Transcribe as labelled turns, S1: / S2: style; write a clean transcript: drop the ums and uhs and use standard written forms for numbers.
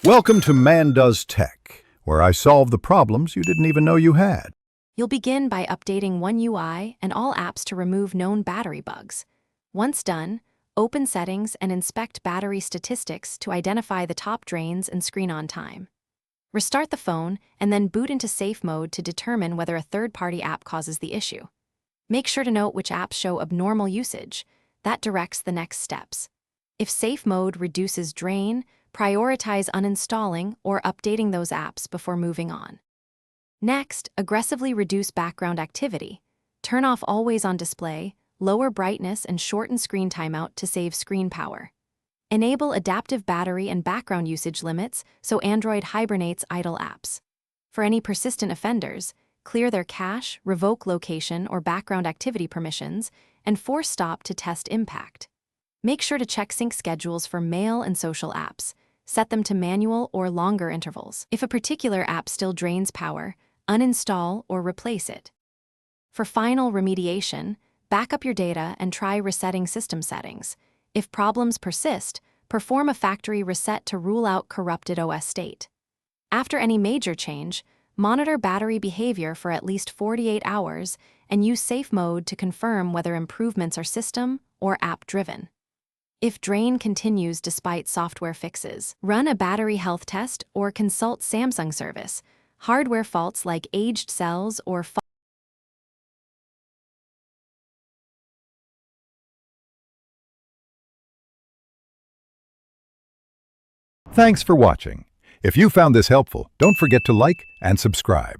S1: Welcome to Man Does Tech, where I solve the problems you didn't even know you had.
S2: You'll begin by updating One UI and all apps to remove known battery bugs. Once done, open Settings and inspect battery statistics to identify the top drains and screen on time. Restart the phone and then boot into safe mode to determine whether a third-party app causes the issue. Make sure to note which apps show abnormal usage. That directs the next steps. If safe mode reduces drain, prioritize uninstalling or updating those apps before moving on. Next, aggressively reduce background activity. Turn off Always On Display, lower brightness, and shorten screen timeout to save screen power. Enable adaptive battery and background usage limits so Android hibernates idle apps. For any persistent offenders, clear their cache, revoke location or background activity permissions, and force stop to test impact. Make sure to check sync schedules for mail and social apps. Set them to manual or longer intervals. If a particular app still drains power, uninstall or replace it. For final remediation, back up your data and try resetting system settings. If problems persist, perform a factory reset to rule out corrupted OS state. After any major change, monitor battery behavior for at least 48 hours and use safe mode to confirm whether improvements are system or app-driven. If drain continues despite software fixes, run a battery health test or consult Samsung service. Hardware faults like aged cells or
S1: Thanks for watching. If you found this helpful, don't forget to like and subscribe.